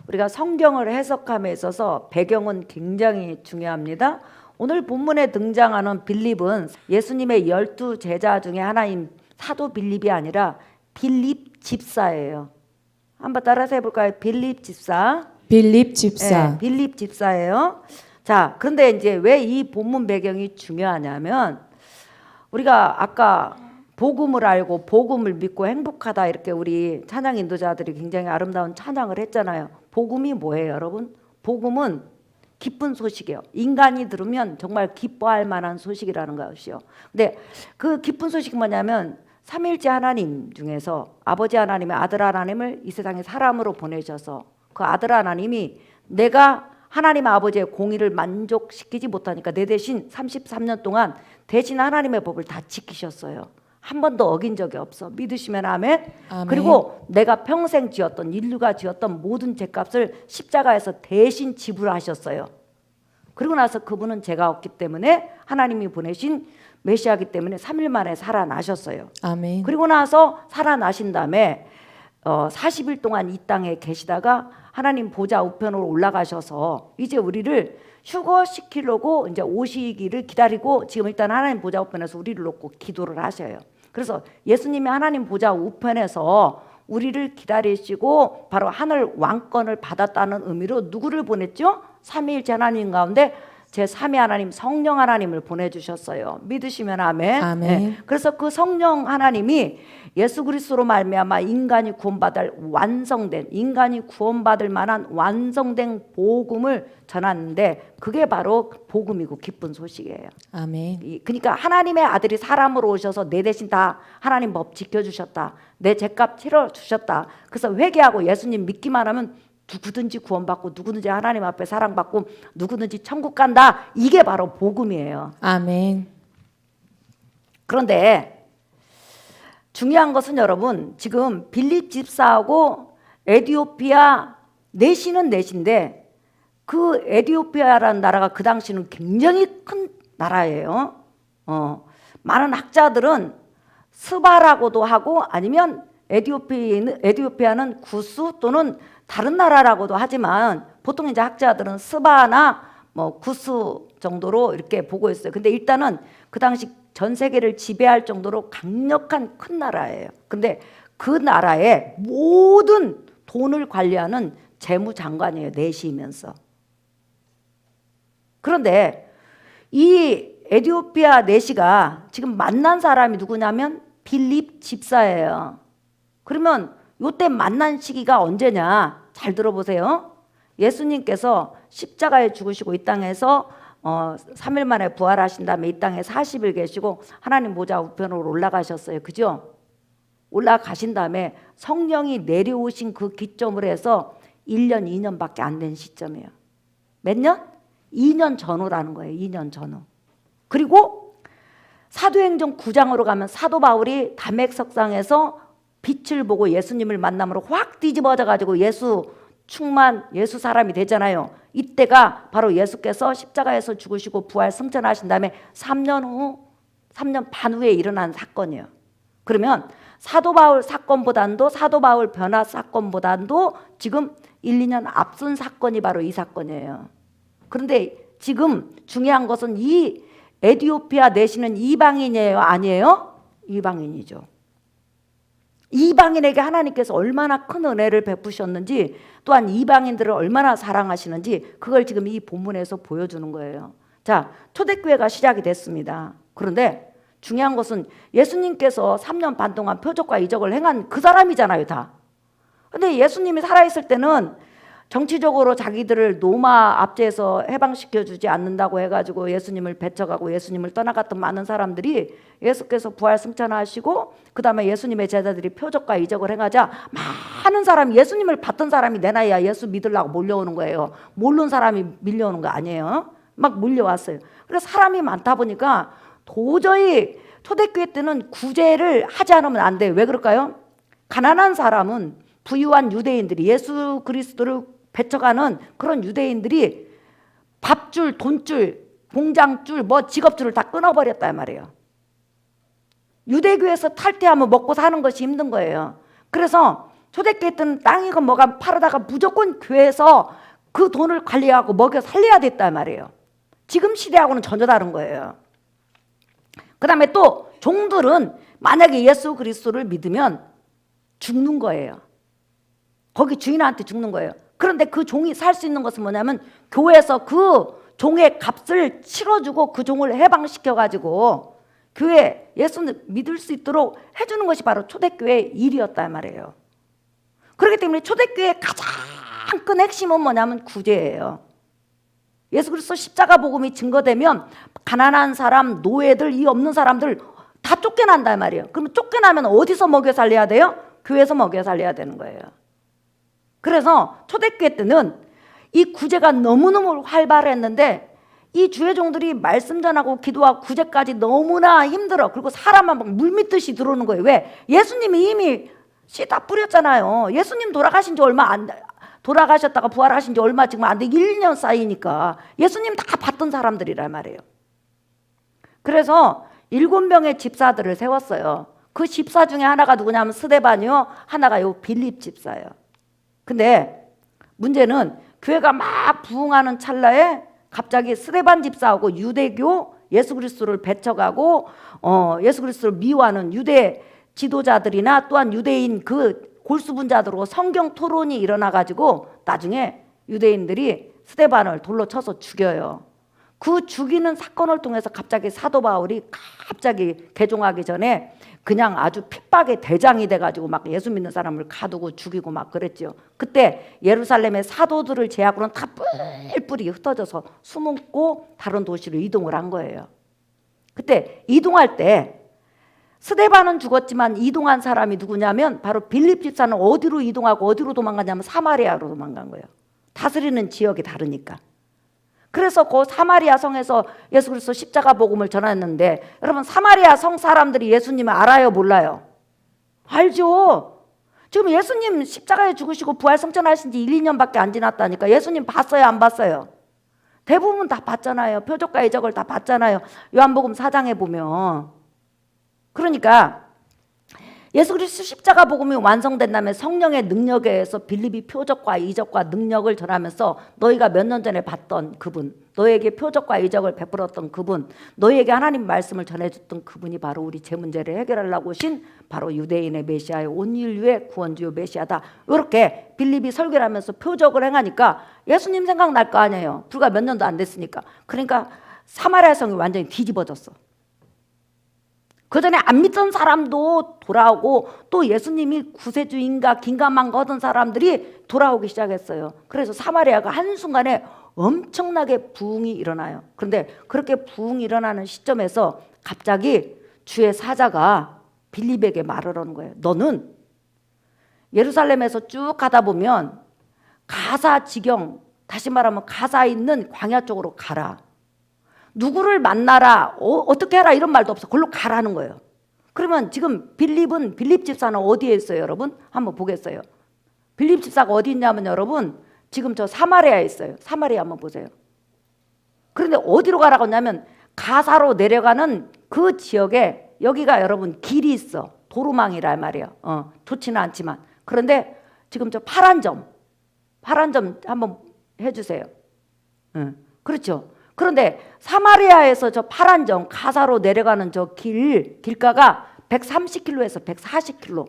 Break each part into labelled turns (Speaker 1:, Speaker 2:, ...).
Speaker 1: 우리가 성경을 해석함에 있어서 배경은 굉장히 중요합니다. 오늘 본문에 등장하는 빌립은 예수님의 12 제자 중에 하나인 사도 빌립이 아니라 빌립 집사예요. 한번 따라서 해볼까요? 빌립 집사.
Speaker 2: 빌립 집사.
Speaker 1: 네, 빌립 집사예요. 자, 그런데 이제 왜 이 본문 배경이 중요하냐면 우리가 아까 복음을 알고 복음을 믿고 행복하다 이렇게 우리 찬양 인도자들이 굉장히 아름다운 찬양을 했잖아요. 복음이 뭐예요, 여러분? 복음은 기쁜 소식이에요. 인간이 들으면 정말 기뻐할 만한 소식이라는 것이요. 근데 그 기쁜 소식이 뭐냐면 삼위일체 하나님 중에서 아버지 하나님의 아들 하나님을 이 세상에 사람으로 보내셔서 그 아들 하나님이 내가 하나님 아버지의 공의를 만족시키지 못하니까 내 대신 33년 동안 대신 하나님의 법을 다 지키셨어요. 한 번도 어긴 적이 없어. 믿으시면 아멘.
Speaker 2: 아멘.
Speaker 1: 그리고 내가 평생 지었던 인류가 지었던 모든 죄값을 십자가에서 대신 지불하셨어요. 그리고 나서 그분은 죄가 없기 때문에 하나님이 보내신 메시아이기 때문에 3일 만에 살아나셨어요.
Speaker 2: 아멘.
Speaker 1: 그리고 나서 살아나신 다음에 40일 동안 이 땅에 계시다가 하나님 보좌 우편으로 올라가셔서 이제 우리를 휴거시키려고 이제 오시기를 기다리고 지금 일단 하나님 보좌 우편에서 우리를 놓고 기도를 하셔요. 그래서 예수님이 하나님 보좌 우편에서 우리를 기다리시고 바로 하늘 왕권을 받았다는 의미로 누구를 보냈죠? 삼위일체 하나님 가운데 제3위 하나님 성령 하나님을 보내주셨어요. 믿으시면 아멘.
Speaker 2: 아멘.
Speaker 1: 네. 그래서 그 성령 하나님이 예수 그리스도로 말미암아 인간이 구원받을 완성된 인간이 구원받을 만한 완성된 복음을 전하는데 그게 바로 복음이고 기쁜 소식이에요.
Speaker 2: 아멘.
Speaker 1: 그러니까 하나님의 아들이 사람으로 오셔서 내 대신 다 하나님 법 지켜주셨다. 내 죄값 치러주셨다. 그래서 회개하고 예수님 믿기만 하면 누구든지 구원받고 누구든지 하나님 앞에 사랑받고 누구든지 천국 간다. 이게 바로 복음이에요.
Speaker 2: 아멘.
Speaker 1: 그런데 중요한 것은 여러분 지금 빌립 집사하고 에티오피아 넷이는 넷인데 그 에티오피아라는 나라가 그 당시는 굉장히 큰 나라예요. 많은 학자들은 스바라고도 하고 아니면 에티오피아는 구스 또는 다른 나라라고도 하지만 보통 이제 학자들은 스바나 뭐 구스 정도로 이렇게 보고 있어요. 근데 일단은 그 당시 전 세계를 지배할 정도로 강력한 큰 나라예요. 근데 그 나라의 모든 돈을 관리하는 재무장관이에요. 넷이면서. 그런데 이 에티오피아 넷이가 지금 만난 사람이 누구냐면 빌립 집사예요. 그러면 이때 만난 시기가 언제냐? 잘 들어보세요. 예수님께서 십자가에 죽으시고 이 땅에서 3일 만에 부활하신 다음에 이 땅에 40일 계시고 하나님 보좌 우편으로 올라가셨어요. 그죠? 올라가신 다음에 성령이 내려오신 그 기점으로 해서 1년, 2년밖에 안 된 시점이에요. 몇 년? 2년 전후라는 거예요. 2년 전후. 그리고 사도행전 9장으로 가면 사도 바울이 담액석상에서 빛을 보고 예수님을 만남으로 확 뒤집어져 가지고 예수 충만 예수 사람이 되잖아요. 이때가 바로 예수께서 십자가에서 죽으시고 부활 승천하신 다음에 3년 반 후에 일어난 사건이에요. 그러면 사도 바울 사건보단도 사도 바울 변화 사건보단도 지금 1, 2년 앞선 사건이 바로 이 사건이에요. 그런데 지금 중요한 것은 이 에티오피아 내시는 이방인이에요? 아니에요? 이방인이죠. 이방인에게 하나님께서 얼마나 큰 은혜를 베푸셨는지 또한 이방인들을 얼마나 사랑하시는지 그걸 지금 이 본문에서 보여주는 거예요. 자, 초대교회가 시작이 됐습니다. 그런데 중요한 것은 예수님께서 3년 반 동안 표적과 이적을 행한 그 사람이잖아요, 다. 근데 예수님이 살아있을 때는 정치적으로 자기들을 로마 압제에서 해방시켜주지 않는다고 해가지고 예수님을 배척하고 예수님을 떠나갔던 많은 사람들이 예수께서 부활 승천하시고 그 다음에 예수님의 제자들이 표적과 이적을 행하자 많은 사람이 예수님을 봤던 사람이 내 나이야 예수 믿으려고 몰려오는 거예요. 모르는 사람이 밀려오는 거 아니에요. 막 몰려왔어요. 그래서 사람이 많다 보니까 도저히 초대교회 때는 구제를 하지 않으면 안 돼요. 왜 그럴까요? 가난한 사람은 부유한 유대인들이 예수 그리스도를 배척하는 그런 유대인들이 밥줄, 돈줄, 공장줄, 뭐 직업줄을 다 끊어버렸단 말이에요. 유대교에서 탈퇴하면 먹고 사는 것이 힘든 거예요. 그래서 초대교회 때는 땅이건 뭐가 팔아다가 무조건 교회에서 그 돈을 관리하고 먹여 살려야 됐단 말이에요. 지금 시대하고는 전혀 다른 거예요. 그 다음에 또 종들은 만약에 예수 그리스도를 믿으면 죽는 거예요. 거기 주인한테 죽는 거예요. 그런데 그 종이 살 수 있는 것은 뭐냐면 교회에서 그 종의 값을 치러주고 그 종을 해방시켜가지고 교회 예수를 믿을 수 있도록 해주는 것이 바로 초대교회의 일이었단 말이에요. 그렇기 때문에 초대교회의 가장 큰 핵심은 뭐냐면 구제예요. 예수 그리스도 십자가 복음이 증거되면 가난한 사람, 노예들, 이 없는 사람들 다 쫓겨난단 말이에요. 그러면 쫓겨나면 어디서 먹여 살려야 돼요? 교회에서 먹여 살려야 되는 거예요. 그래서 초대교회 때는 이 구제가 너무너무 활발했는데 이 주의 종들이 말씀 전하고 기도하고 구제까지 너무나 힘들어. 그리고 사람만 막 물밀듯이 들어오는 거예요. 왜? 예수님이 이미 씨 다 뿌렸잖아요. 예수님 돌아가신 지 얼마 안 돼. 돌아가셨다가 부활하신 지 얼마 지금 안 돼. 1년 사이니까 예수님 다 봤던 사람들이란 말이에요. 그래서 7명의 집사들을 세웠어요. 그 집사 중에 하나가 누구냐면 스데반이요, 하나가 요 빌립 집사예요. 근데 문제는 교회가 막 부흥하는 찰나에 갑자기 스데반 집사하고 유대교 예수 그리스도를 배척하고 예수 그리스도를 미워하는 유대 지도자들이나 또한 유대인 그 골수분자들하고 성경 토론이 일어나가지고 나중에 유대인들이 스데반을 돌로 쳐서 죽여요. 그 죽이는 사건을 통해서 갑자기 사도 바울이 갑자기 개종하기 전에 그냥 아주 핍박의 대장이 돼가지고 막 예수 믿는 사람을 가두고 죽이고 막 그랬죠. 그때 예루살렘의 사도들을 제하고는 다 뿔뿔이 흩어져서 숨고 다른 도시로 이동을 한 거예요. 그때 이동할 때 스데반은 죽었지만 이동한 사람이 누구냐면 바로 빌립 집사는 어디로 이동하고 어디로 도망가냐면 사마리아로 도망간 거예요. 다스리는 지역이 다르니까. 그래서 그 사마리아 성에서 예수 그리스도 십자가 복음을 전했는데 여러분 사마리아 성 사람들이 예수님을 알아요 몰라요? 알죠. 지금 예수님 십자가에 죽으시고 부활승천하신 지 1, 2년밖에 안 지났다니까. 예수님 봤어요 안 봤어요? 대부분 다 봤잖아요. 표적과 이적을 다 봤잖아요. 요한복음 4장에 보면. 그러니까 예수 그리스도 십자가 복음이 완성된 다음에 성령의 능력에 의해서 빌립이 표적과 이적과 능력을 전하면서 너희가 몇 년 전에 봤던 그분, 너에게 표적과 이적을 베풀었던 그분, 너희에게 하나님 말씀을 전해줬던 그분이 바로 우리 제 문제를 해결하려고 오신 바로 유대인의 메시아의 온 인류의 구원주요 메시아다. 이렇게 빌립이 설교를 하면서 표적을 행하니까 예수님 생각날 거 아니에요. 불과 몇 년도 안 됐으니까. 그러니까 사마리아 성이 완전히 뒤집어졌어. 그 전에 안 믿던 사람도 돌아오고 또 예수님이 구세주인가 긴가망가 하던 사람들이 돌아오기 시작했어요. 그래서 사마리아가 한순간에 엄청나게 부흥이 일어나요. 그런데 그렇게 부흥이 일어나는 시점에서 갑자기 주의 사자가 빌립에게 말을 하는 거예요. 너는 예루살렘에서 쭉 가다 보면 가사 지경, 다시 말하면 가사 있는 광야 쪽으로 가라. 누구를 만나라, 어떻게 해라 이런 말도 없어. 그걸로 가라는 거예요. 그러면 지금 빌립 집사는 어디에 있어요 여러분? 한번 보겠어요. 빌립 집사가 어디 있냐면 여러분 지금 저 사마리아에 있어요. 사마리아 한번 보세요. 그런데 어디로 가라고 하냐면 가사로 내려가는 그 지역에 여기가 여러분 길이 있어. 도루망이라 말이에요. 좋지는 않지만. 그런데 지금 저 파란 점 한번 해주세요. 그렇죠. 그런데 사마리아에서 저 파란 점 가사로 내려가는 저 길가가 130km에서 140km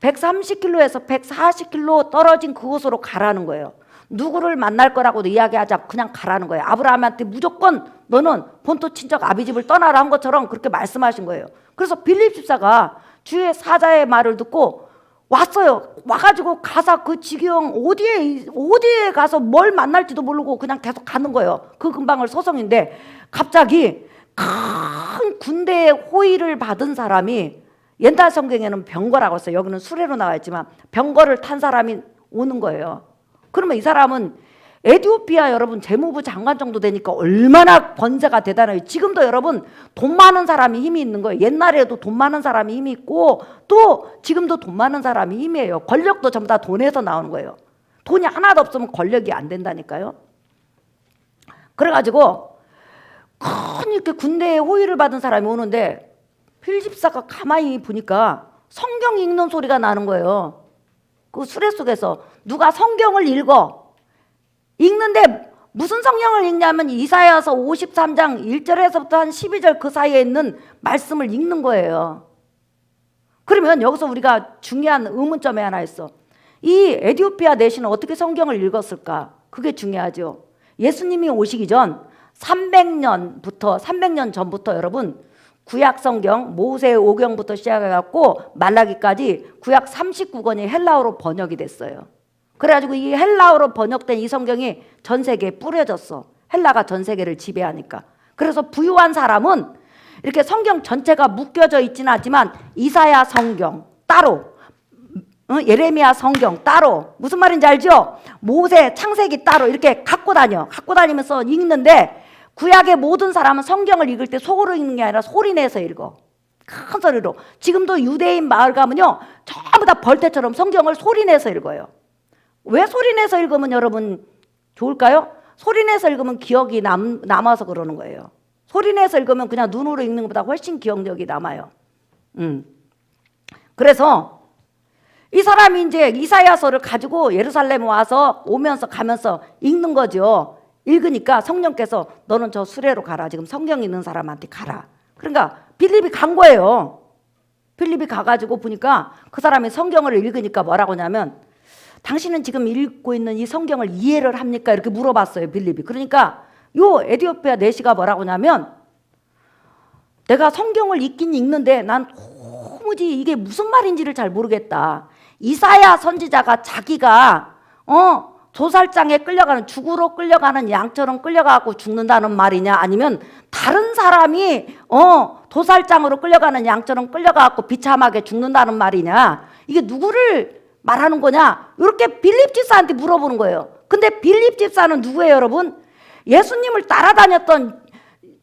Speaker 1: 130km에서 140km 떨어진 그곳으로 가라는 거예요. 누구를 만날 거라고도 이야기하지 않고 그냥 가라는 거예요. 아브라함한테 무조건 너는 본토 친척 아비집을 떠나라 한 것처럼 그렇게 말씀하신 거예요. 그래서 빌립 집사가 주의 사자의 말을 듣고 왔어요. 와가지고 가사 그 지경 어디에 가서 뭘 만날지도 모르고 그냥 계속 가는 거예요. 그 근방을 소송인데 갑자기 큰 군대의 호위를 받은 사람이 옛날 성경에는 병거라고 했어요. 여기는 수레로 나와 있지만 병거를 탄 사람이 오는 거예요. 그러면 이 사람은 에티오피아 여러분 재무부 장관 정도 되니까 얼마나 권세가 대단해요. 지금도 여러분 돈 많은 사람이 힘이 있는 거예요. 옛날에도 돈 많은 사람이 힘이 있고 또 지금도 돈 많은 사람이 힘이에요. 권력도 전부 다 돈에서 나오는 거예요. 돈이 하나도 없으면 권력이 안 된다니까요. 그래가지고 큰 이렇게 군대에 호위를 받은 사람이 오는데 필집사가 가만히 보니까 성경 읽는 소리가 나는 거예요. 그 수레 속에서 누가 성경을 읽는데 무슨 성경을 읽냐면 이사야서 53장 1절에서부터 한 12절 그 사이에 있는 말씀을 읽는 거예요. 그러면 여기서 우리가 중요한 의문점이 하나 있어. 이 에디오피아 내시는 어떻게 성경을 읽었을까? 그게 중요하죠. 예수님이 오시기 전 300년 전부터 여러분 구약 성경 모세 오경부터 시작해갖고 말라기까지 구약 39권이 헬라어로 번역이 됐어요. 그래가지고 이 헬라어로 번역된 이 성경이 전 세계에 뿌려졌어. 헬라가 전 세계를 지배하니까. 그래서 부유한 사람은 이렇게 성경 전체가 묶여져 있지는 않지만 이사야 성경 따로, 예레미야 성경 따로, 무슨 말인지 알죠? 모세 창세기 따로 이렇게 갖고 다니면서 읽는데, 구약의 모든 사람은 성경을 읽을 때 속으로 읽는 게 아니라 소리 내서 읽어. 큰 소리로. 지금도 유대인 마을 가면요 전부 다 벌떼처럼 성경을 소리 내서 읽어요. 왜 소리 내서 읽으면 여러분 좋을까요? 소리 내서 읽으면 기억이 남아서 그러는 거예요. 소리 내서 읽으면 그냥 눈으로 읽는 것보다 훨씬 기억력이 남아요. 그래서 이 사람이 이제 이사야서를 가지고 예루살렘 와서 오면서 가면서 읽는 거죠. 읽으니까 성령께서 너는 저 수레로 가라. 지금 성경 있는 사람한테 가라. 그러니까 빌립이 간 거예요. 빌립이 가가지고 보니까 그 사람이 성경을 읽으니까 뭐라고 하냐면 당신은 지금 읽고 있는 이 성경을 이해를 합니까? 이렇게 물어봤어요. 빌립이. 그러니까 요 에디오피아 내시가 뭐라고 하냐면 내가 성경을 읽긴 읽는데 난 도무지 이게 무슨 말인지를 잘 모르겠다. 이사야 선지자가 자기가 도살장에 끌려가는, 죽으러 끌려가는 양처럼 끌려가고 죽는다는 말이냐, 아니면 다른 사람이 도살장으로 끌려가는 양처럼 끌려가고 비참하게 죽는다는 말이냐, 이게 누구를 말하는 거냐, 이렇게 빌립 집사한테 물어보는 거예요. 근데 빌립 집사는 누구예요, 여러분? 예수님을 따라다녔던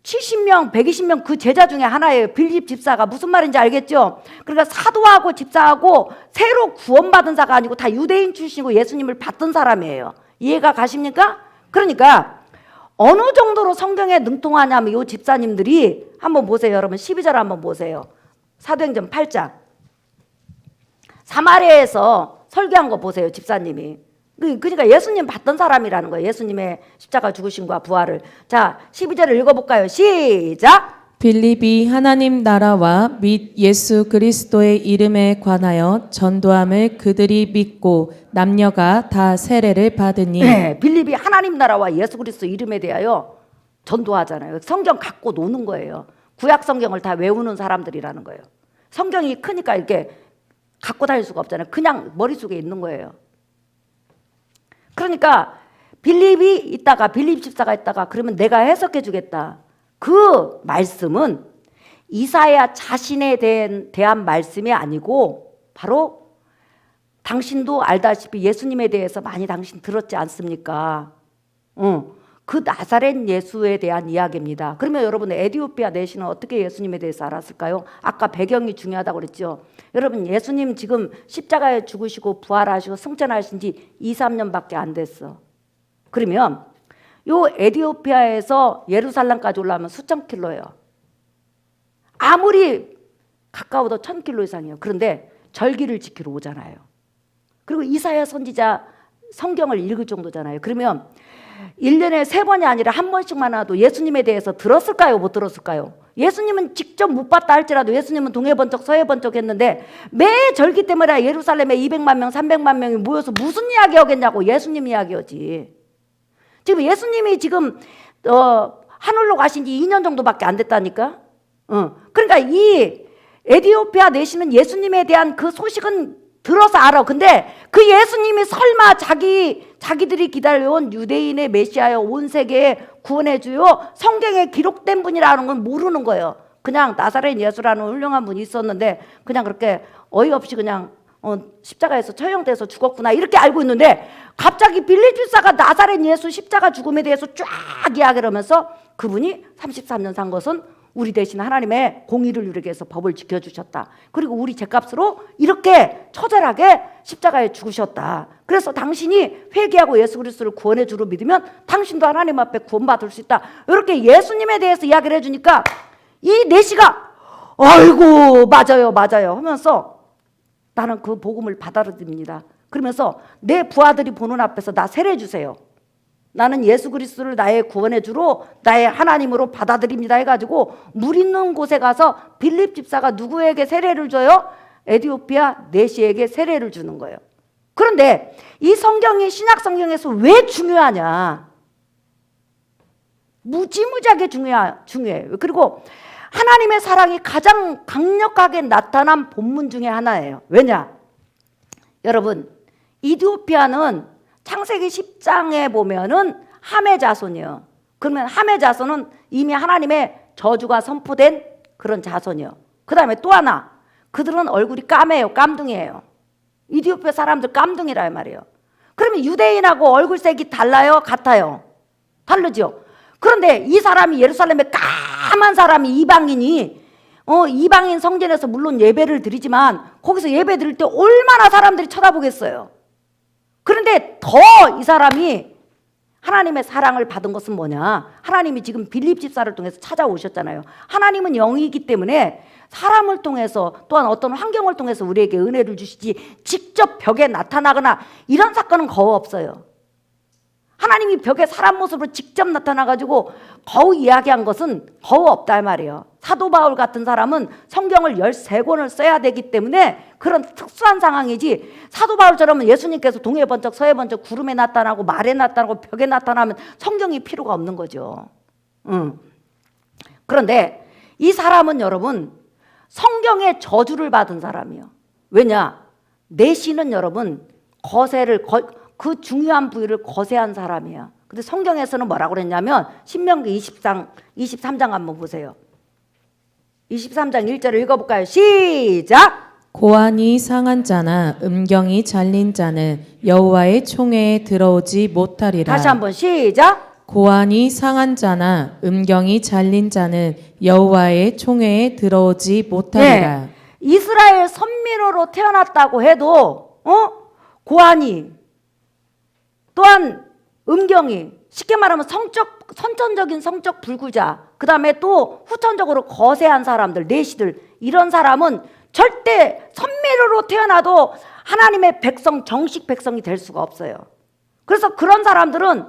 Speaker 1: 70명, 120명 그 제자 중에 하나예요. 빌립 집사가. 무슨 말인지 알겠죠? 그러니까 사도하고 집사하고 새로 구원받은 자가 아니고 다 유대인 출신이고 예수님을 받던 사람이에요. 이해가 가십니까? 그러니까 어느 정도로 성경에 능통하냐면 이 집사님들이 한번 보세요. 여러분 12절 한번 보세요. 사도행전 8장. 사마리아에서 설교한 거 보세요. 집사님이. 그러니까 예수님 받던 사람이라는 거예요. 예수님의 십자가 죽으심과 부활을. 자, 12절을 읽어볼까요? 시작.
Speaker 2: 빌립이 하나님 나라와 및 예수 그리스도의 이름에 관하여 전도함을 그들이 믿고 남녀가 다 세례를 받으니.
Speaker 1: 네, 빌립이 하나님 나라와 예수 그리스도 이름에 대하여 전도하잖아요. 성경 갖고 노는 거예요. 구약 성경을 다 외우는 사람들이라는 거예요. 성경이 크니까 이렇게 갖고 다닐 수가 없잖아요. 그냥 머릿속에 있는 거예요. 그러니까 빌립 집사가 있다가 그러면 내가 해석해 주겠다. 그 말씀은 이사야 자신에 대한 말씀이 아니고 바로 당신도 알다시피 예수님에 대해서 많이 당신 들었지 않습니까? 그 나사렛 예수에 대한 이야기입니다. 그러면 여러분 에디오피아 내시는 어떻게 예수님에 대해서 알았을까요? 아까 배경이 중요하다고 그랬죠. 여러분 예수님 지금 십자가에 죽으시고 부활하시고 승천하신 지 2, 3년밖에 안 됐어. 그러면 요 에디오피아에서 예루살렘까지 올라오면 수천 킬로예요. 아무리 가까워도 1000킬로 이상이에요. 그런데 절기를 지키러 오잖아요. 그리고 이사야 선지자 성경을 읽을 정도잖아요. 그러면 1년에 3번이 아니라 한 번씩만 와도 예수님에 대해서 들었을까요? 못 들었을까요? 예수님은 직접 못 봤다 할지라도 예수님은 동해 번쩍 서해 번쩍 했는데 매 절기 때마다 예루살렘에 200만 명, 300만 명이 모여서 무슨 이야기 하겠냐고. 예수님 이야기하지. 지금 예수님이 지금 하늘로 가신 지 2년 정도밖에 안 됐다니까. 그러니까 이 에디오피아 내시는 예수님에 대한 그 소식은 들어서 알아. 근데 그 예수님이 설마 자기들이 기다려온 유대인의 메시아여 온 세계에 구원해 주요 성경에 기록된 분이라는 건 모르는 거예요. 그냥 나사렛 예수라는 훌륭한 분이 있었는데 그냥 그렇게 어이없이 그냥 십자가에서 처형돼서 죽었구나 이렇게 알고 있는데 갑자기 빌립 집사가 나사렛 예수 십자가 죽음에 대해서 쫙 이야기를 하면서 그분이 33년 산 것은 우리 대신 하나님의 공의를 이루기 위해서 법을 지켜주셨다. 그리고 우리 죄값으로 이렇게 처절하게 십자가에 죽으셨다. 그래서 당신이 회개하고 예수 그리스도를 구원해 주로 믿으면 당신도 하나님 앞에 구원받을 수 있다. 이렇게 예수님에 대해서 이야기를 해주니까 이 내시가 아이고 맞아요 하면서 나는 그 복음을 받아들입니다. 그러면서 내 부하들이 보는 앞에서 나 세례 주세요. 나는 예수 그리스도를 나의 구원의 주로 나의 하나님으로 받아들입니다 해가지고 물 있는 곳에 가서 빌립 집사가 누구에게 세례를 줘요? 에디오피아 내시에게 세례를 주는 거예요. 그런데 이 성경이 신약 성경에서 왜 중요하냐? 무지무지하게 중요해요. 그리고 하나님의 사랑이 가장 강력하게 나타난 본문 중에 하나예요. 왜냐? 여러분, 이디오피아는 창세기 10장에 보면은 함의 자손이요. 그러면 함의 자손은 이미 하나님의 저주가 선포된 그런 자손이요. 그 다음에 또 하나, 그들은 얼굴이 까매요. 깜둥이에요. 이디오피아 사람들 깜둥이라 말이에요. 그러면 유대인하고 얼굴색이 달라요? 같아요? 다르죠. 그런데 이 사람이 예루살렘에 까만 사람이 이방인이 이방인 성전에서 물론 예배를 드리지만 거기서 예배 드릴 때 얼마나 사람들이 쳐다보겠어요. 그런데 더 이 사람이 하나님의 사랑을 받은 것은 뭐냐? 하나님이 지금 빌립 집사를 통해서 찾아오셨잖아요. 하나님은 영이기 때문에 사람을 통해서 또한 어떤 환경을 통해서 우리에게 은혜를 주시지 직접 벽에 나타나거나 이런 사건은 거의 없어요. 하나님이 벽에 사람 모습으로 직접 나타나가지고 거의 이야기한 것은 거의 없다 말이에요. 사도 바울 같은 사람은 성경을 13권을 써야 되기 때문에 그런 특수한 상황이지, 사도 바울처럼 예수님께서 동해 번쩍 서해 번쩍 구름에 나타나고 말에 나타나고 벽에 나타나면 성경이 필요가 없는 거죠. 그런데 이 사람은 여러분 성경의 저주를 받은 사람이에요. 왜냐? 내시는 여러분 그 중요한 부위를 거세한 사람이에요. 근데 성경에서는 뭐라고 그랬냐면 신명기 23장 한번 보세요. 23장 1절을 읽어볼까요? 시작!
Speaker 2: 고안이 상한 자나 음경이 잘린 자는 여호와의 총회에 들어오지 못하리라.
Speaker 1: 다시 한번 시작!
Speaker 2: 고안이 상한 자나 음경이 잘린 자는 여호와의 총회에 들어오지 못하리라.
Speaker 1: 네. 이스라엘 선민으로 태어났다고 해도 고안이 또한 음경이, 쉽게 말하면 선천적인 성적 불구자, 그 다음에 또 후천적으로 거세한 사람들, 내시들, 이런 사람은 절대 선민으로 태어나도 하나님의 백성, 정식 백성이 될 수가 없어요. 그래서 그런 사람들은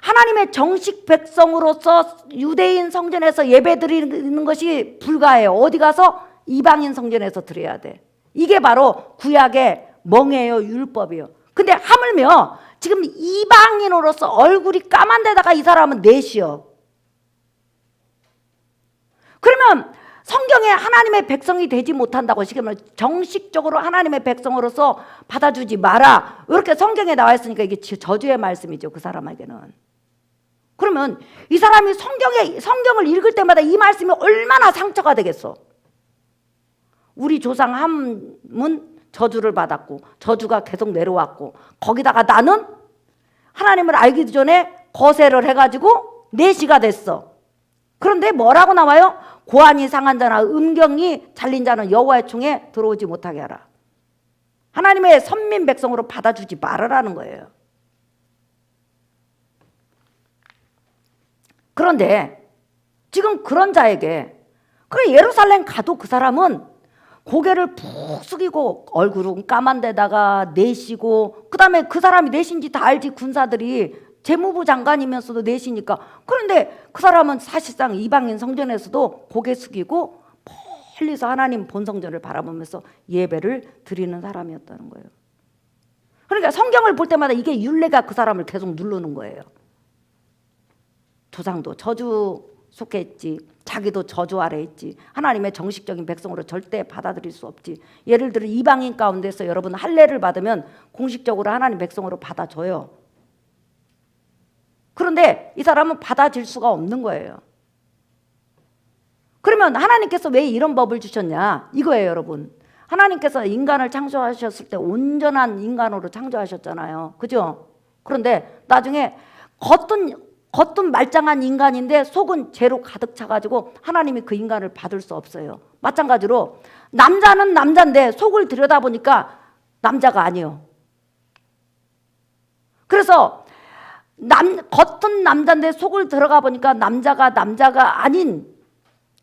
Speaker 1: 하나님의 정식 백성으로서 유대인 성전에서 예배 드리는 것이 불가해요. 어디 가서? 이방인 성전에서 드려야 돼. 이게 바로 구약의 멍에요, 율법이에요. 근데 하물며 지금 이방인으로서 얼굴이 까만 데다가 이 사람은 내시요. 그러면 성경에 하나님의 백성이 되지 못한다고 지금 정식적으로 하나님의 백성으로서 받아주지 마라, 이렇게 성경에 나와 있으니까 이게 저주의 말씀이죠, 그 사람에게는. 그러면 이 사람이 성경을 읽을 때마다 이 말씀이 얼마나 상처가 되겠어. 우리 조상 함은 저주를 받았고 저주가 계속 내려왔고 거기다가 나는 하나님을 알기 전에 거세를 해가지고 내시가 됐어. 그런데 뭐라고 나와요? 고안이 상한 자나 음경이 잘린 자는 여호와의 총에 들어오지 못하게 하라. 하나님의 선민 백성으로 받아주지 말으라는 거예요. 그런데 지금 그런 자에게, 그래 예루살렘 가도 그 사람은 고개를 푹 숙이고 얼굴은 까만 데다가 내시고, 그 다음에 그 사람이 내신지 다 알지, 군사들이 재무부 장관이면서도 내시니까. 그런데 그 사람은 사실상 이방인 성전에서도 고개 숙이고 멀리서 하나님 본성전을 바라보면서 예배를 드리는 사람이었다는 거예요. 그러니까 성경을 볼 때마다 이게 율례가 그 사람을 계속 누르는 거예요. 조상도 저주 속해 있지, 자기도 저주 아래 있지, 하나님의 정식적인 백성으로 절대 받아들일 수 없지. 예를 들어 이방인 가운데서 여러분 할례를 받으면 공식적으로 하나님 백성으로 받아줘요. 그런데 이 사람은 받아질 수가 없는 거예요. 그러면 하나님께서 왜 이런 법을 주셨냐 이거예요. 여러분, 하나님께서 인간을 창조하셨을 때 온전한 인간으로 창조하셨잖아요, 그죠? 그런데 나중에 겉은 말짱한 인간인데 속은 죄로 가득 차가지고 하나님이 그 인간을 받을 수 없어요. 마찬가지로 남자는 남자인데 속을 들여다보니까 남자가 아니에요. 그래서 겉은 남자인데 속을 들어가 보니까 남자가 아닌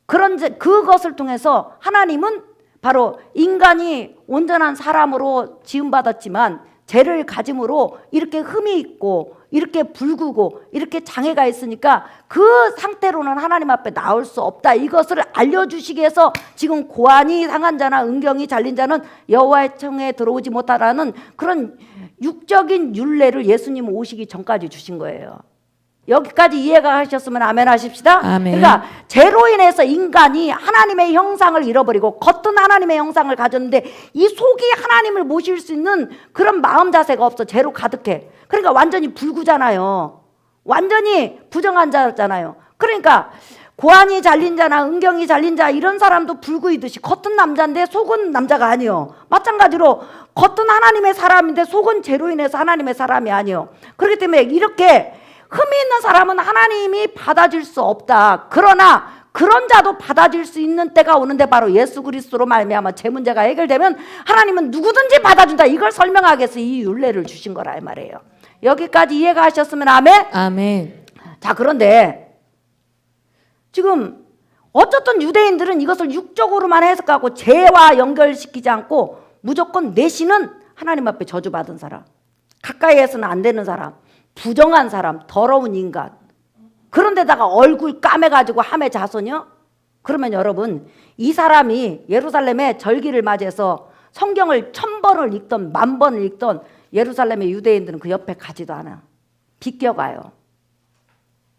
Speaker 1: 그것을 통해서 하나님은 바로 인간이 온전한 사람으로 지음받았지만 죄를 가짐으로 이렇게 흠이 있고 이렇게 붉고 이렇게 장애가 있으니까 그 상태로는 하나님 앞에 나올 수 없다. 이것을 알려주시기 위해서 지금 고안이 상한 자나 은경이 잘린 자는 여호와의 청에 들어오지 못하라는 그런 육적인 율례를 예수님 오시기 전까지 주신 거예요. 여기까지 이해가 하셨으면 아멘 하십시다.
Speaker 2: 아멘.
Speaker 1: 그러니까 죄로 인해서 인간이 하나님의 형상을 잃어버리고 겉은 하나님의 형상을 가졌는데 이 속이 하나님을 모실 수 있는 그런 마음 자세가 없어. 죄로 가득해. 그러니까 완전히 불구잖아요. 완전히 부정한 자잖아요. 그러니까 고안이 잘린 자나 은경이 잘린 자 이런 사람도 불구이듯이 겉은 남자인데 속은 남자가 아니요. 마찬가지로 겉은 하나님의 사람인데 속은 죄로 인해서 하나님의 사람이 아니요. 그렇기 때문에 이렇게 흠이 있는 사람은 하나님이 받아줄 수 없다. 그러나 그런 자도 받아줄 수 있는 때가 오는데 바로 예수 그리스도로 말미암아 죄 문제가 해결되면 하나님은 누구든지 받아준다. 이걸 설명하기 위해서 이 율례를 주신 거라 이 말이에요. 여기까지 이해가 하셨으면 아멘?
Speaker 2: 아멘.
Speaker 1: 자, 그런데 지금 어쨌든 유대인들은 이것을 육적으로만 해석하고 죄와 연결시키지 않고 무조건 내시는 하나님 앞에 저주받은 사람, 가까이에서는 안 되는 사람, 부정한 사람, 더러운 인간, 그런데다가 얼굴 까매가지고 함의 자손이요? 그러면 여러분, 이 사람이 예루살렘에 절기를 맞이해서 성경을 1000번을 읽던 10,000번을 읽던 예루살렘의 유대인들은 그 옆에 가지도 않아. 비껴가요.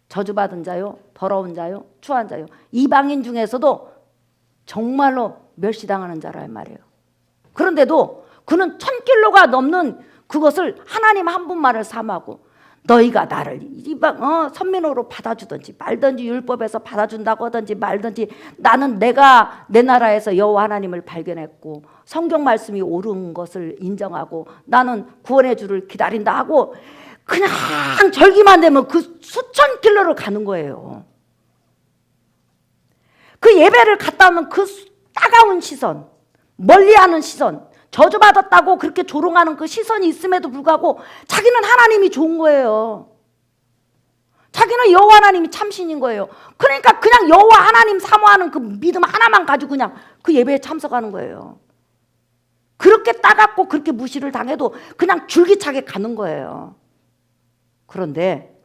Speaker 1: 저주받은 자요, 더러운 자요, 추한 자요. 이방인 중에서도 정말로 멸시당하는 자라 말이에요. 그런데도 그는 1000킬로가 넘는 그것을 하나님 한 분만을 삼하고 너희가 나를 이방 선민으로 받아주든지 말든지 율법에서 받아준다고 하든지 말든지 나는 내가 내 나라에서 여호와 하나님을 발견했고 성경 말씀이 옳은 것을 인정하고 나는 구원의 주를 기다린다 하고 그냥 절기만 되면 그 수천 킬로를 가는 거예요. 그 예배를 갔다 오면 그 따가운 시선, 멀리하는 시선, 저주받았다고 그렇게 조롱하는 그 시선이 있음에도 불구하고 자기는 하나님이 좋은 거예요. 자기는 여호와 하나님이 참신인 거예요. 그러니까 그냥 여호와 하나님 사모하는 그 믿음 하나만 가지고 그냥 그 예배에 참석하는 거예요. 그렇게 따갑고 그렇게 무시를 당해도 그냥 줄기차게 가는 거예요. 그런데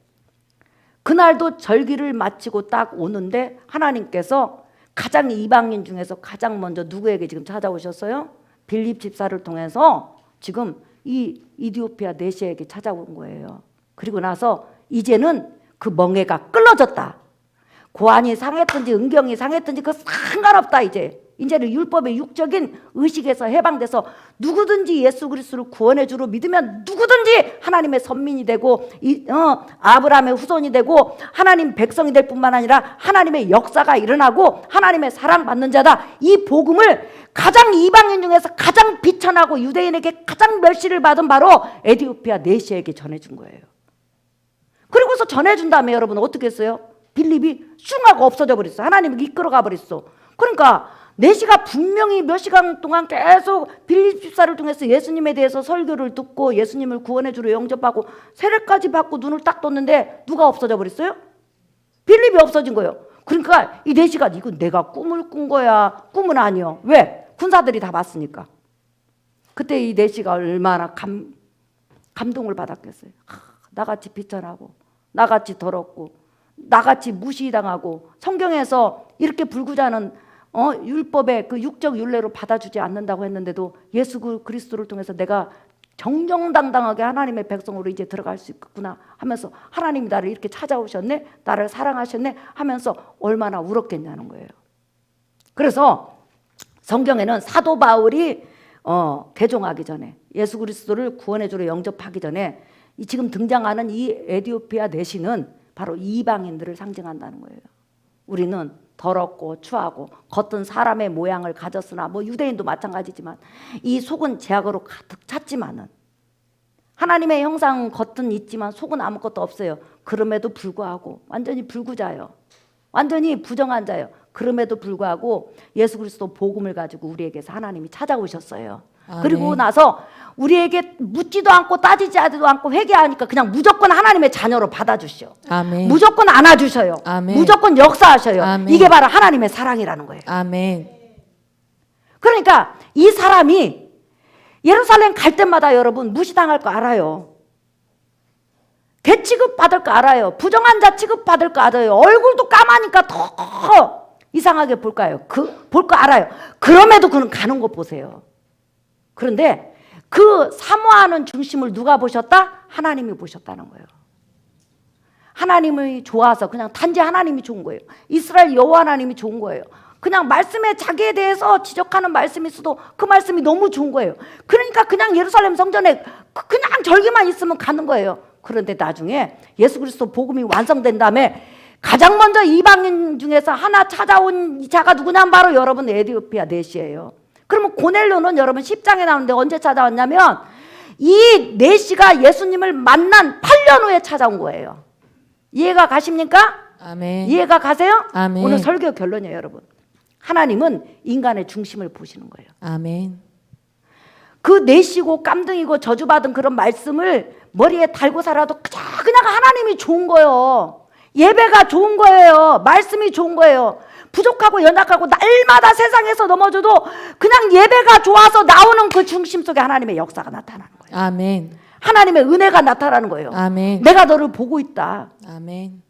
Speaker 1: 그날도 절기를 마치고 딱 오는데 하나님께서 가장 이방인 중에서 가장 먼저 누구에게 지금 찾아오셨어요? 빌립 집사를 통해서 지금 이 이디오피아 내시에게 찾아온 거예요. 그리고 나서 이제는 그 멍에가 끌어졌다. 고안이 상했든지 은경이 상했든지 그 상관없다. 이제는 율법의 육적인 의식에서 해방돼서 누구든지 예수 그리스도를 구원의 주로 믿으면 누구든지 하나님의 선민이 되고 아브라함의 후손이 되고 하나님 백성이 될 뿐만 아니라 하나님의 역사가 일어나고 하나님의 사랑받는 자다. 이 복음을 가장 이방인 중에서 가장 비천하고 유대인에게 가장 멸시를 받은 바로 에디오피아 내시에게 전해준 거예요. 그리고서 전해준 다음에 여러분 어떻게 했어요? 빌립이 슝하고 없어져 버렸어. 하나님이 이끌어가 버렸어. 그러니까 내시가 분명히 몇 시간 동안 계속 빌립 집사를 통해서 예수님에 대해서 설교를 듣고 예수님을 구원의 주로 영접하고 세례까지 받고 눈을 딱 떴는데 누가 없어져 버렸어요? 빌립이 없어진 거예요. 그러니까 이 내시가 이거 내가 꿈을 꾼 거야. 꿈은 아니요. 왜? 군사들이 다 봤으니까. 그때 이 내시가 얼마나 감동을 받았겠어요. 나같이 비천하고 나같이 더럽고 나같이 무시당하고 성경에서 이렇게 불구자는 율법의 그 육적 율례로 받아주지 않는다고 했는데도 예수 그리스도를 통해서 내가 정정당당하게 하나님의 백성으로 이제 들어갈 수 있구나 하면서 하나님이 나를 이렇게 찾아오셨네, 나를 사랑하셨네 하면서 얼마나 울었겠냐는 거예요. 그래서 성경에는 사도 바울이 개종하기 전에 예수 그리스도를 구원의 주로 영접하기 전에 지금 등장하는 이 에디오피아 내시는 바로 이방인들을 상징한다는 거예요. 우리는 더럽고 추하고 겉은 사람의 모양을 가졌으나 유대인도 마찬가지지만 이 속은 죄악으로 가득 찼지만은 하나님의 형상 겉은 있지만 속은 아무것도 없어요. 그럼에도 불구하고 완전히 불구자예요. 완전히 부정한 자예요. 그럼에도 불구하고 예수 그리스도 복음을 가지고 우리에게서 하나님이 찾아오셨어요. 그리고 나서 우리에게 묻지도 않고 따지지도 않고 회개하니까 그냥 무조건 하나님의 자녀로 받아주셔.
Speaker 2: 아멘.
Speaker 1: 무조건 안아주셔요.
Speaker 2: 아멘.
Speaker 1: 무조건 역사하셔요.
Speaker 2: 아멘.
Speaker 1: 이게 바로 하나님의 사랑이라는 거예요.
Speaker 2: 아멘.
Speaker 1: 그러니까 이 사람이 예루살렘 갈 때마다 여러분 무시당할 거 알아요. 개 취급받을 거 알아요. 부정한 자 취급받을 거 알아요. 얼굴도 까마니까 더 이상하게 볼까요? 볼 거 알아요. 그럼에도 그는 가는 것 보세요. 그런데 그 사모하는 중심을 누가 보셨다? 하나님이 보셨다는 거예요. 하나님이 좋아서 그냥 단지 하나님이 좋은 거예요. 이스라엘 여호와 하나님이 좋은 거예요. 그냥 말씀에 자기에 대해서 지적하는 말씀이 있어도 그 말씀이 너무 좋은 거예요. 그러니까 그냥 예루살렘 성전에 그냥 절기만 있으면 가는 거예요. 그런데 나중에 예수 그리스도 복음이 완성된 다음에 가장 먼저 이방인 중에서 하나 찾아온 이 자가 누구냐면 바로 여러분 에디오피아 내시예요. 그러면 고넬료는 여러분 10장에 나오는데 언제 찾아왔냐면 이 내시가 예수님을 만난 8년 후에 찾아온 거예요. 이해가 가십니까?
Speaker 2: 아멘.
Speaker 1: 이해가 가세요?
Speaker 2: 아멘.
Speaker 1: 오늘 설교 결론이에요, 여러분. 하나님은 인간의 중심을 보시는 거예요.
Speaker 2: 아멘.
Speaker 1: 그 내시고 깜등이고 저주받은 그런 말씀을 머리에 달고 살아도 그냥 하나님이 좋은 거예요. 예배가 좋은 거예요. 말씀이 좋은 거예요. 부족하고 연약하고 날마다 세상에서 넘어져도 그냥 예배가 좋아서 나오는 그 중심 속에 하나님의 역사가 나타나는 거예요.
Speaker 2: 아멘.
Speaker 1: 하나님의 은혜가 나타나는 거예요.
Speaker 2: 아멘.
Speaker 1: 내가 너를 보고 있다.
Speaker 2: 아멘.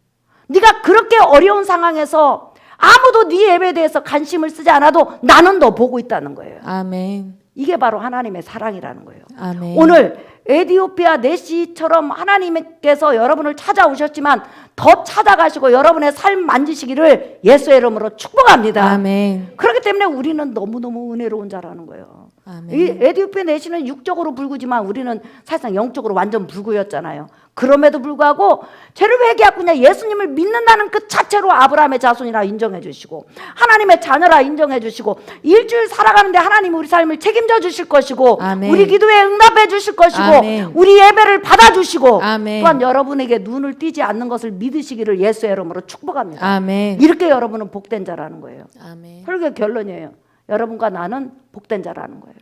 Speaker 1: 네가 그렇게 어려운 상황에서 아무도 네 예배에 대해서 관심을 쓰지 않아도 나는 너 보고 있다는 거예요.
Speaker 2: 아멘.
Speaker 1: 이게 바로 하나님의 사랑이라는 거예요.
Speaker 2: 아멘.
Speaker 1: 오늘 에디오피아 내시처럼 하나님께서 여러분을 찾아오셨지만 더 찾아가시고 여러분의 삶 만지시기를 예수의 이름으로 축복합니다.
Speaker 2: 아멘.
Speaker 1: 그렇기 때문에 우리는 너무너무 은혜로운 자라는 거예요.
Speaker 2: 아멘.
Speaker 1: 이 에디오피아 내시는 육적으로 불구지만 우리는 사실상 영적으로 완전 불구였잖아요. 그럼에도 불구하고 죄를 회개하고 그냥 예수님을 믿는다는 그 자체로 아브라함의 자손이라 인정해 주시고 하나님의 자녀라 인정해 주시고 일주일 살아가는데 하나님이 우리 삶을 책임져 주실 것이고
Speaker 2: 아멘.
Speaker 1: 우리 기도에 응답해 주실 것이고
Speaker 2: 아멘.
Speaker 1: 우리 예배를 받아 주시고
Speaker 2: 아멘.
Speaker 1: 또한 여러분에게 눈을 띄지 않는 것을 믿으시기를 예수의 이름으로 축복합니다.
Speaker 2: 아멘.
Speaker 1: 이렇게 여러분은 복된 자라는 거예요.
Speaker 2: 아멘.
Speaker 1: 설교 결론이에요. 여러분과 나는 복된 자라는 거예요.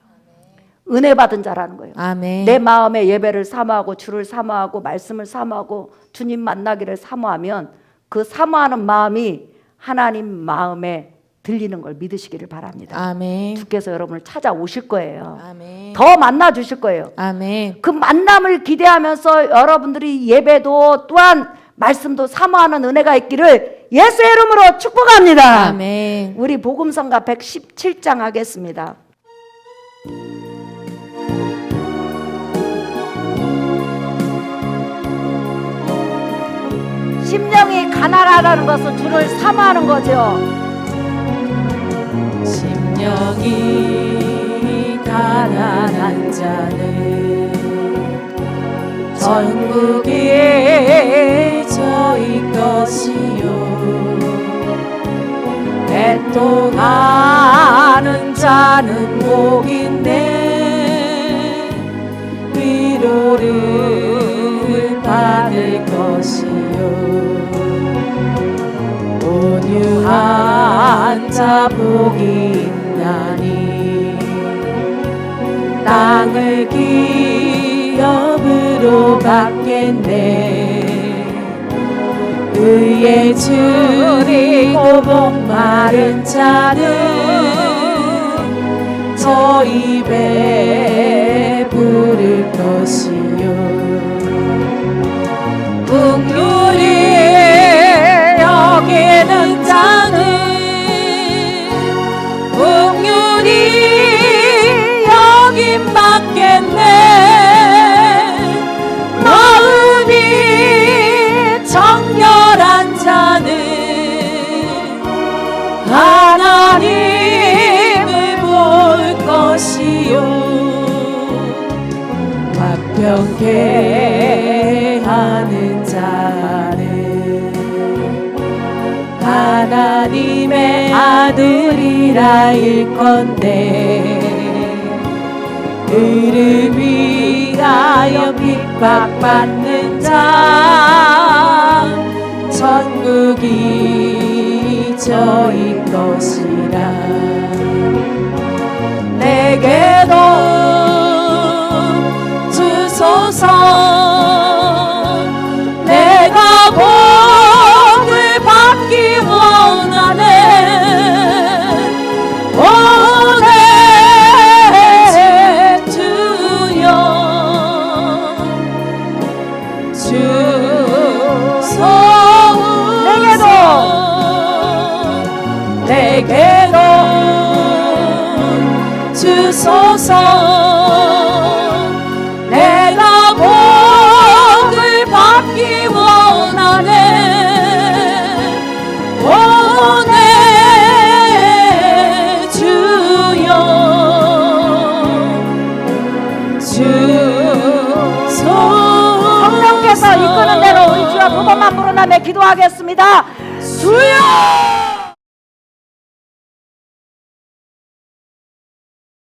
Speaker 1: 은혜 받은 자라는 거예요.
Speaker 2: 아멘.
Speaker 1: 내 마음에 예배를 사모하고 주를 사모하고 말씀을 사모하고 주님 만나기를 사모하면 그 사모하는 마음이 하나님 마음에 들리는 걸 믿으시기를 바랍니다.
Speaker 2: 아멘.
Speaker 1: 주께서 여러분을 찾아오실 거예요.
Speaker 2: 아멘.
Speaker 1: 더 만나 주실 거예요.
Speaker 2: 아멘.
Speaker 1: 그 만남을 기대하면서 여러분들이 예배도 또한 말씀도 사모하는 은혜가 있기를 예수의 이름으로 축복합니다.
Speaker 2: 아멘.
Speaker 1: 우리 복음성가 117장 하겠습니다. 심령이 가난하다는 것은 주를 사모하는 거죠.
Speaker 2: 심령이 가난한 자는 천국에 저희 것이요 애통하는 자는 복인데 위로를 받을 것이요 온유한 자 복이 있나니 땅을 기업으로 받겠네 의에 줄이고 목마른 자는 저 입에 부를 것이요 국률이 여기는 자는 국률이 여긴 받겠네 마음이 정결한 자는 하나님을 볼 것이요 화평케 하는 자는 하나님의 아들이라 일건데 그를 위하여 핍박받는 자 천국이 저희 것이라 내게도 주소서 내가 복을 받기 원하네 오늘 주 내게로 주소서. 내가 복을 받기 원하네. 오네 주여 주소서.
Speaker 1: 성령께서 이끄는 대로 의지와 두 번만 부르나며 기도하겠습니다. 주여!